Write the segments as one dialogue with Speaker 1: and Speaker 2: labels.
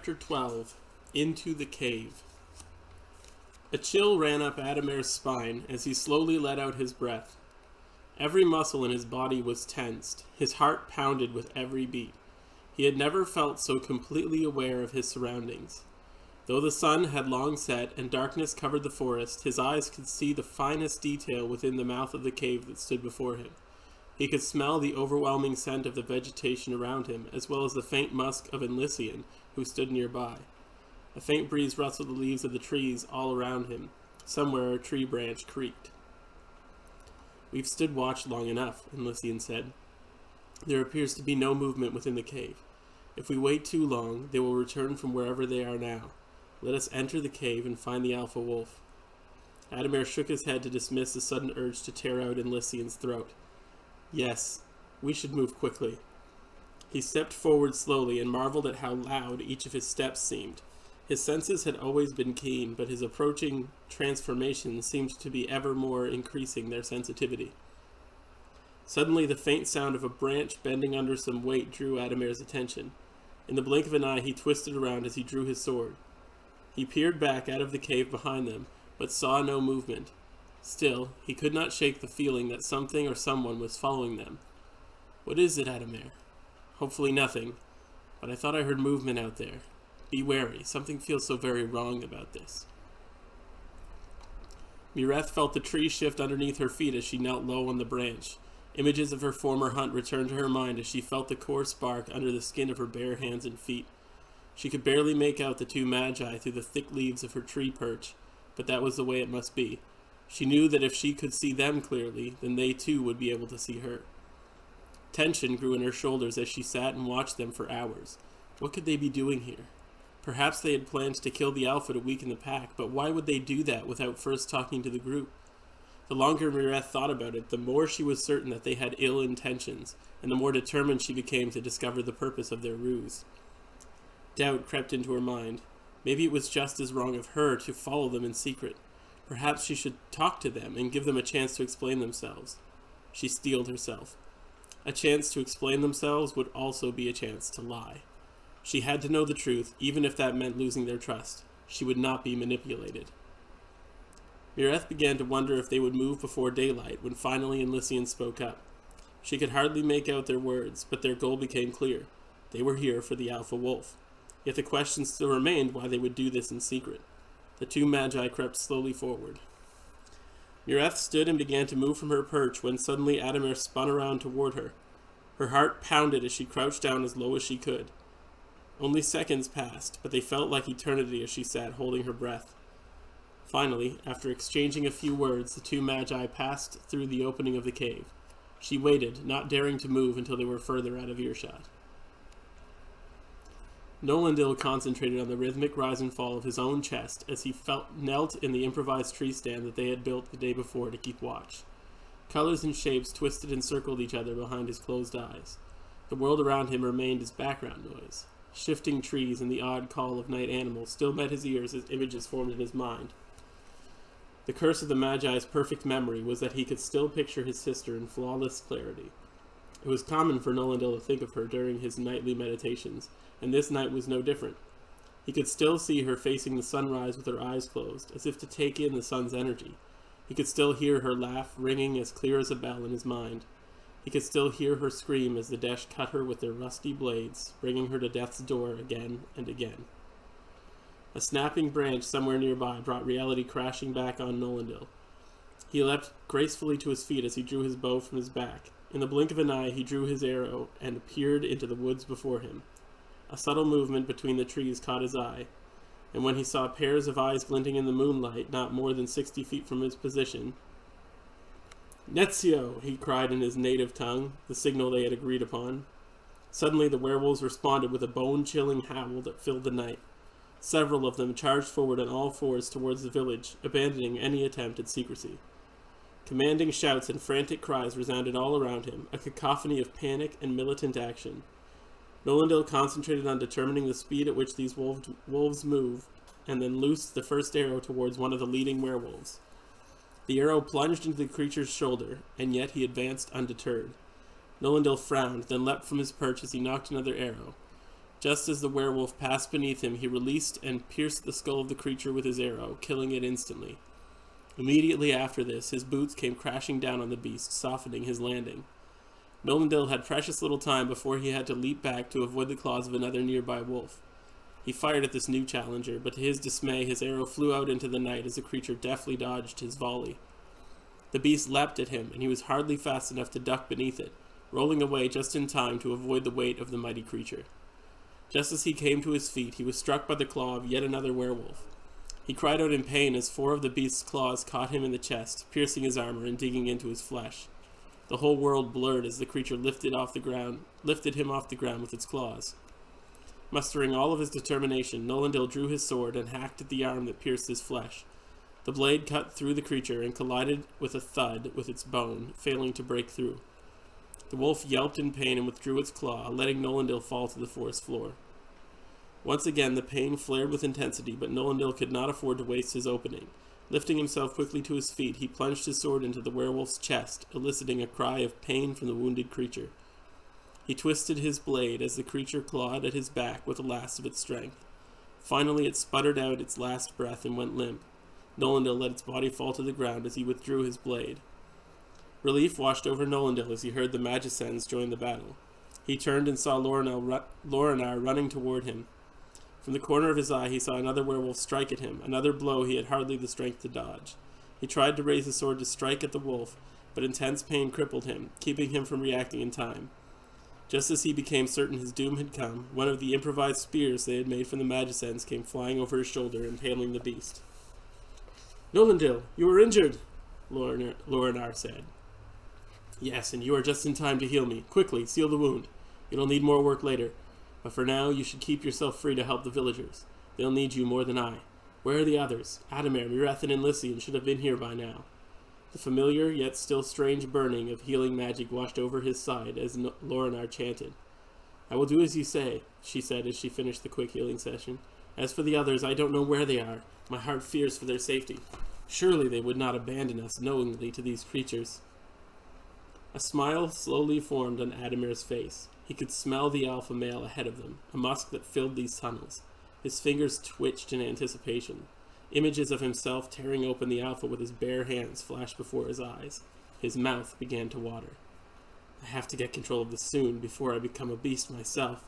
Speaker 1: Chapter 12. Into the Cave. A chill ran up Adamir's spine as he slowly let out his breath. Every muscle in his body was tensed. His heart pounded with every beat. He had never felt so completely aware of his surroundings. Though the sun had long set and darkness covered the forest, his eyes could see the finest detail within the mouth of the cave that stood before him. He could smell the overwhelming scent of the vegetation around him, as well as the faint musk of Elysian, who stood nearby. A faint breeze rustled the leaves of the trees all around him. Somewhere a tree branch creaked. "We've stood watch long enough," Elysian said. "There appears to be no movement within the cave. If we wait too long, they will return from wherever they are now. Let us enter the cave and find the alpha wolf." Adamir shook his head to dismiss the sudden urge to tear out Elysian's throat. "Yes, we should move quickly." He stepped forward slowly and marveled at how loud each of his steps seemed. His senses had always been keen, but his approaching transformation seemed to be ever more increasing their sensitivity. Suddenly, the faint sound of a branch bending under some weight drew Adamir's attention. In the blink of an eye, he twisted around as he drew his sword. He peered back out of the cave behind them, but saw no movement. Still, he could not shake the feeling that something or someone was following them. "What is it, Adamir?" "Hopefully nothing, but I thought I heard movement out there. Be wary, something feels so very wrong about this." Mireth felt the tree shift underneath her feet as she knelt low on the branch. Images of her former hunt returned to her mind as she felt the coarse bark under the skin of her bare hands and feet. She could barely make out the two magi through the thick leaves of her tree perch, but that was the way it must be. She knew that if she could see them clearly, then they too would be able to see her. Tension grew in her shoulders as she sat and watched them for hours. What could they be doing here? Perhaps they had planned to kill the alpha to weaken the pack, but why would they do that without first talking to the group? The longer Mireth thought about it, the more she was certain that they had ill intentions, and the more determined she became to discover the purpose of their ruse. Doubt crept into her mind. Maybe it was just as wrong of her to follow them in secret. Perhaps she should talk to them and give them a chance to explain themselves. She steeled herself. A chance to explain themselves would also be a chance to lie. She had to know the truth, even if that meant losing their trust. She would not be manipulated. Mireth began to wonder if they would move before daylight when finally Elysian spoke up. She could hardly make out their words, but their goal became clear. They were here for the alpha wolf. Yet the question still remained why they would do this in secret. The two magi crept slowly forward. Mireth stood and began to move from her perch when suddenly Adamir spun around toward her. Her heart pounded as she crouched down as low as she could. Only seconds passed, but they felt like eternity as she sat holding her breath. Finally, after exchanging a few words, the two magi passed through the opening of the cave. She waited, not daring to move until they were further out of earshot. Nolandil concentrated on the rhythmic rise and fall of his own chest as he knelt in the improvised tree stand that they had built the day before to keep watch. Colors and shapes twisted and circled each other behind his closed eyes. The world around him remained as background noise. Shifting trees and the odd call of night animals still met his ears as images formed in his mind. The curse of the Magi's perfect memory was that he could still picture his sister in flawless clarity. It was common for Nolandil to think of her during his nightly meditations, and this night was no different. He could still see her facing the sunrise with her eyes closed, as if to take in the sun's energy. He could still hear her laugh ringing as clear as a bell in his mind. He could still hear her scream as the Desh cut her with their rusty blades, bringing her to death's door again and again. A snapping branch somewhere nearby brought reality crashing back on Nolandil. He leapt gracefully to his feet as he drew his bow from his back. In the blink of an eye, he drew his arrow and peered into the woods before him. A subtle movement between the trees caught his eye, and when he saw pairs of eyes glinting in the moonlight not more than 60 feet from his position, "Netzio!" he cried in his native tongue, the signal they had agreed upon. Suddenly the werewolves responded with a bone-chilling howl that filled the night. Several of them charged forward on all fours towards the village, abandoning any attempt at secrecy. Commanding shouts and frantic cries resounded all around him, a cacophony of panic and militant action. Nolandil concentrated on determining the speed at which these wolves moved, and then loosed the first arrow towards one of the leading werewolves. The arrow plunged into the creature's shoulder, and yet he advanced undeterred. Nolandil frowned, then leapt from his perch as he nocked another arrow. Just as the werewolf passed beneath him, he released and pierced the skull of the creature with his arrow, killing it instantly. Immediately after this, his boots came crashing down on the beast, softening his landing. Nolendil had precious little time before he had to leap back to avoid the claws of another nearby wolf. He fired at this new challenger, but to his dismay, his arrow flew out into the night as the creature deftly dodged his volley. The beast leapt at him, and he was hardly fast enough to duck beneath it, rolling away just in time to avoid the weight of the mighty creature. Just as he came to his feet, he was struck by the claw of yet another werewolf. He cried out in pain as 4 of the beast's claws caught him in the chest, piercing his armor and digging into his flesh. The whole world blurred as the creature lifted him off the ground with its claws. Mustering all of his determination, Nolendil drew his sword and hacked at the arm that pierced his flesh. The blade cut through the creature and collided with a thud with its bone, failing to break through. The wolf yelped in pain and withdrew its claw, letting Nolendil fall to the forest floor. Once again, the pain flared with intensity, but Nolendil could not afford to waste his opening. Lifting himself quickly to his feet, he plunged his sword into the werewolf's chest, eliciting a cry of pain from the wounded creature. He twisted his blade as the creature clawed at his back with the last of its strength. Finally, it sputtered out its last breath and went limp. Nolendil let its body fall to the ground as he withdrew his blade. Relief washed over Nolendil as he heard the Magicians join the battle. He turned and saw Lorinar running toward him. From the corner of his eye, he saw another werewolf strike at him, another blow he had hardly the strength to dodge. He tried to raise his sword to strike at the wolf, but intense pain crippled him, keeping him from reacting in time. Just as he became certain his doom had come, one of the improvised spears they had made from the Magicians came flying over his shoulder, impaling the beast. "Nolendil, you are injured," Lorinar said. "Yes, and you are just in time to heal me. Quickly, seal the wound. You'll need more work later. But for now, you should keep yourself free to help the villagers. They'll need you more than I. Where are the others? Adamir, Murethin, and Lycian should have been here by now." The familiar, yet still strange burning of healing magic washed over his side as Lorinar chanted. "I will do as you say," she said as she finished the quick healing session. "As for the others, I don't know where they are. My heart fears for their safety. Surely they would not abandon us knowingly to these creatures." A smile slowly formed on Adamir's face. He could smell the alpha male ahead of them, a musk that filled these tunnels. His fingers twitched in anticipation. Images of himself tearing open the alpha with his bare hands flashed before his eyes. His mouth began to water. "I have to get control of this soon, before I become a beast myself."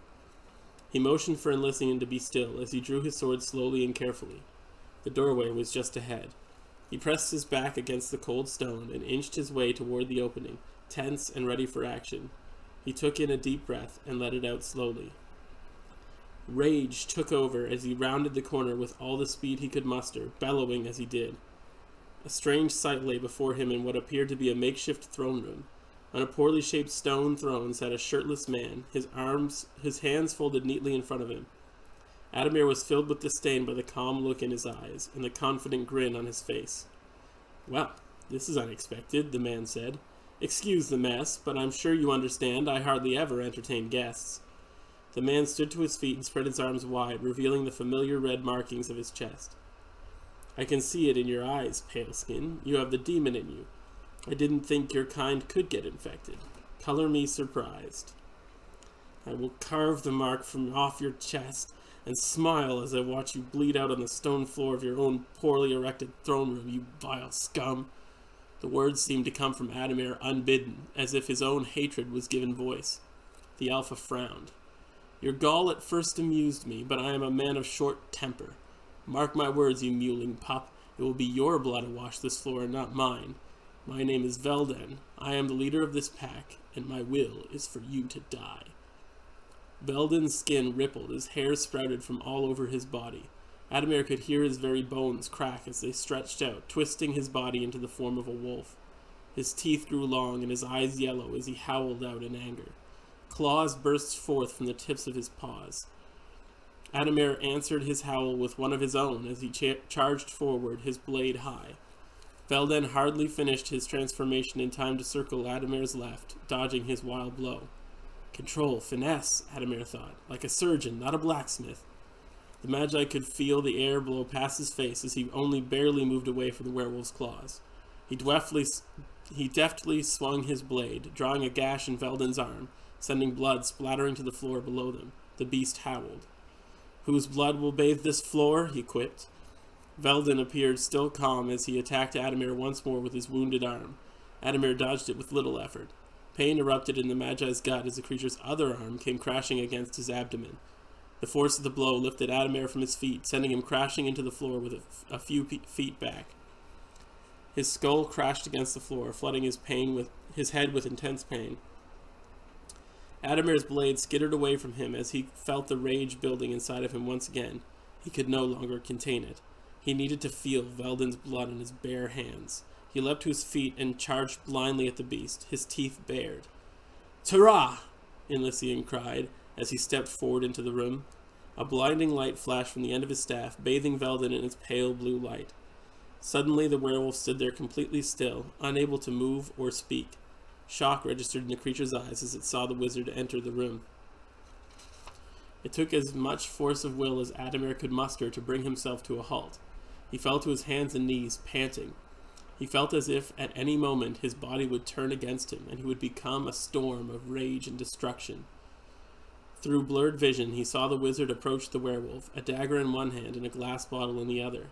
Speaker 1: He motioned for Elysian to be still as he drew his sword slowly and carefully. The doorway was just ahead. He pressed his back against the cold stone and inched his way toward the opening, tense and ready for action. He took in a deep breath and let it out slowly. Rage took over as he rounded the corner with all the speed he could muster, bellowing as he did. A strange sight lay before him in what appeared to be a makeshift throne room. On a poorly shaped stone throne sat a shirtless man, his hands folded neatly in front of him. Adamir was filled with disdain by the calm look in his eyes and the confident grin on his face. "Well, this is unexpected," the man said. "Excuse the mess, but I'm sure you understand I hardly ever entertain guests." The man stood to his feet and spread his arms wide, revealing the familiar red markings of his chest. "I can see it in your eyes, Paleskin. You have the demon in you. I didn't think your kind could get infected. Color me surprised. I will carve the mark from off your chest and smile as I watch you bleed out on the stone floor of your own poorly erected throne room, you vile scum." The words seemed to come from Adamir unbidden, as if his own hatred was given voice. The Alpha frowned. "Your gall at first amused me, but I am a man of short temper. Mark my words, you mewling pup. It will be your blood to wash this floor and not mine. My name is Velden. I am the leader of this pack, and my will is for you to die." Velden's skin rippled, his hair sprouted from all over his body. Adamir could hear his very bones crack as they stretched out, twisting his body into the form of a wolf. His teeth grew long and his eyes yellow as he howled out in anger. Claws burst forth from the tips of his paws. Adamir answered his howl with one of his own as he charged forward, his blade high. Velden hardly finished his transformation in time to circle Adamir's left, dodging his wild blow. Control, finesse, Adamir thought, like a surgeon, not a blacksmith. The Magi could feel the air blow past his face as he only barely moved away from the werewolf's claws. He deftly swung his blade, drawing a gash in Velden's arm, sending blood splattering to the floor below them. The beast howled. "Whose blood will bathe this floor?" he quipped. Veldin appeared still calm as he attacked Adamir once more with his wounded arm. Adamir dodged it with little effort. Pain erupted in the Magi's gut as the creature's other arm came crashing against his abdomen. The force of the blow lifted Adamir from his feet, sending him crashing into the floor with a few feet back. His skull crashed against the floor, flooding his head with intense pain. Adamir's blade skittered away from him as he felt the rage building inside of him once again. He could no longer contain it. He needed to feel Veldin's blood in his bare hands. He leapt to his feet and charged blindly at the beast, his teeth bared. "Tara!" Elysian cried as he stepped forward into the room. A blinding light flashed from the end of his staff, bathing Veldin in its pale blue light. Suddenly the werewolf stood there completely still, unable to move or speak. Shock registered in the creature's eyes as it saw the wizard enter the room. It took as much force of will as Adamir could muster to bring himself to a halt. He fell to his hands and knees, panting. He felt as if at any moment his body would turn against him and he would become a storm of rage and destruction. Through blurred vision, he saw the wizard approach the werewolf, a dagger in one hand and a glass bottle in the other.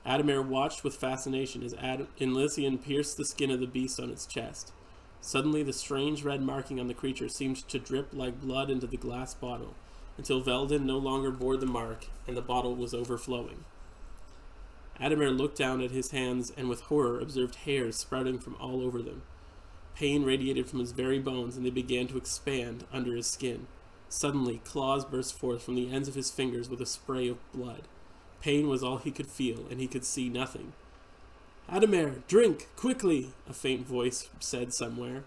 Speaker 1: Adamir watched with fascination as Elysian pierced the skin of the beast on its chest. Suddenly, the strange red marking on the creature seemed to drip like blood into the glass bottle, until Veldin no longer bore the mark and the bottle was overflowing. Adamir looked down at his hands and with horror observed hairs sprouting from all over them. Pain radiated from his very bones and they began to expand under his skin. Suddenly, claws burst forth from the ends of his fingers with a spray of blood. Pain was all he could feel, and he could see nothing. "Adamir, drink, quickly!" a faint voice said somewhere.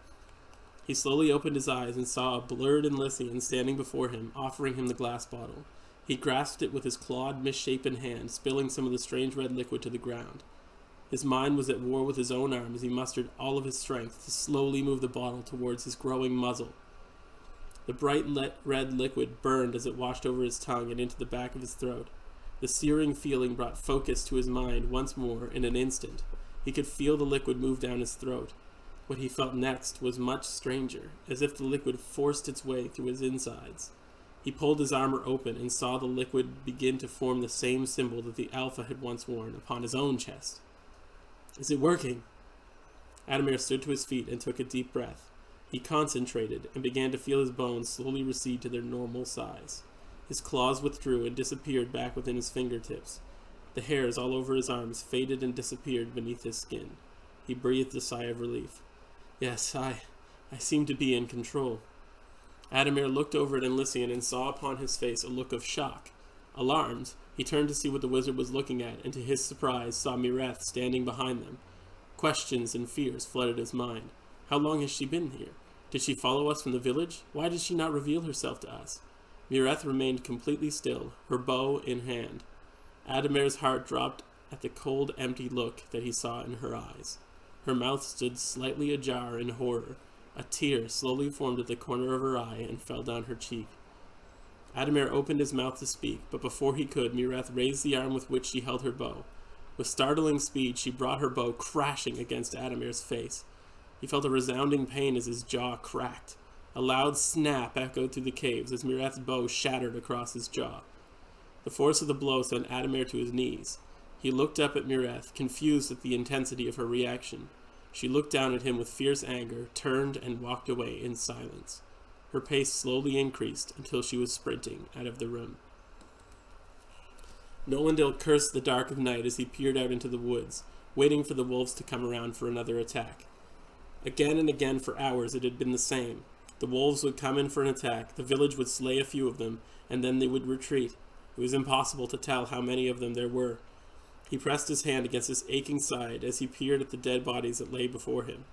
Speaker 1: He slowly opened his eyes and saw a blurred Elysian standing before him, offering him the glass bottle. He grasped it with his clawed, misshapen hand, spilling some of the strange red liquid to the ground. His mind was at war with his own arm as he mustered all of his strength to slowly move the bottle towards his growing muzzle. The bright red liquid burned as it washed over his tongue and into the back of his throat. The searing feeling brought focus to his mind once more in an instant. He could feel the liquid move down his throat. What he felt next was much stranger, as if the liquid forced its way through his insides. He pulled his armor open and saw the liquid begin to form the same symbol that the Alpha had once worn upon his own chest. "Is it working?" Adamir stood to his feet and took a deep breath. He concentrated and began to feel his bones slowly recede to their normal size. His claws withdrew and disappeared back within his fingertips. The hairs all over his arms faded and disappeared beneath his skin. He breathed a sigh of relief. "Yes, I seem to be in control." Adamir looked over at Elysian and saw upon his face a look of shock. Alarmed, he turned to see what the wizard was looking at, and to his surprise saw Mireth standing behind them. Questions and fears flooded his mind. How long has she been here? Did she follow us from the village? Why did she not reveal herself to us? Mireth remained completely still, her bow in hand. Adamir's heart dropped at the cold, empty look that he saw in her eyes. Her mouth stood slightly ajar in horror. A tear slowly formed at the corner of her eye and fell down her cheek. Adamir opened his mouth to speak, but before he could, Mireth raised the arm with which she held her bow. With startling speed, she brought her bow crashing against Adamir's face. He felt a resounding pain as his jaw cracked. A loud snap echoed through the caves as Mireth's bow shattered across his jaw. The force of the blow sent Adamir to his knees. He looked up at Mireth, confused at the intensity of her reaction. She looked down at him with fierce anger, turned, and walked away in silence. Her pace slowly increased until she was sprinting out of the room. Nolendil cursed the dark of night as he peered out into the woods, waiting for the wolves to come around for another attack. Again and again for hours it had been the same. The wolves would come in for an attack, the village would slay a few of them, and then they would retreat. It was impossible to tell how many of them there were. He pressed his hand against his aching side as he peered at the dead bodies that lay before him.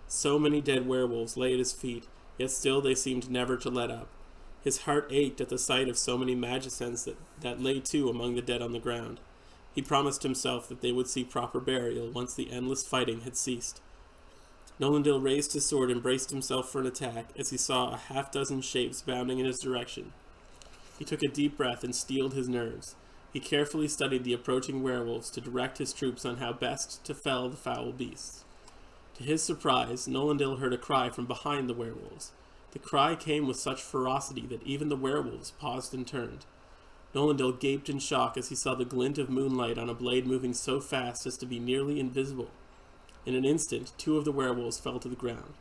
Speaker 1: So many dead werewolves lay at his feet, yet still they seemed never to let up. His heart ached at the sight of so many magicians that lay too among the dead on the ground. He promised himself that they would see proper burial once the endless fighting had ceased. Nolendil raised his sword and braced himself for an attack as he saw a half-dozen shapes bounding in his direction. He took a deep breath and steeled his nerves. He carefully studied the approaching werewolves to direct his troops on how best to fell the foul beasts. To his surprise, Nolendil heard a cry from behind the werewolves. The cry came with such ferocity that even the werewolves paused and turned. Nolendil gaped in shock as he saw the glint of moonlight on a blade moving so fast as to be nearly invisible. In an instant, 2 of the werewolves fell to the ground.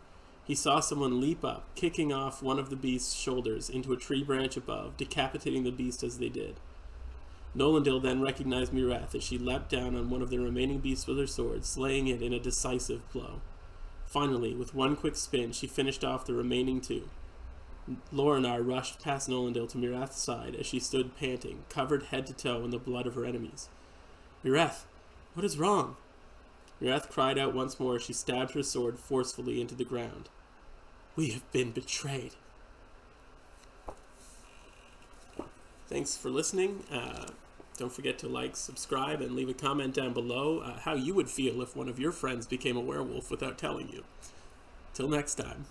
Speaker 1: He saw someone leap up, kicking off one of the beast's shoulders into a tree branch above, decapitating the beast as they did. Nolendil then recognized Mireth as she leapt down on one of the remaining beasts with her sword, slaying it in a decisive blow. Finally, with one quick spin, she finished off the remaining 2. Lorinar rushed past Nolendil to Mireth's side as she stood panting, covered head to toe in the blood of her enemies. "Mireth, what is wrong?" Mireth cried out once more as she stabbed her sword forcefully into the ground. "We have been betrayed." Thanks for listening. Don't forget to like, subscribe, and leave a comment down below how you would feel if one of your friends became a werewolf without telling you. Till next time.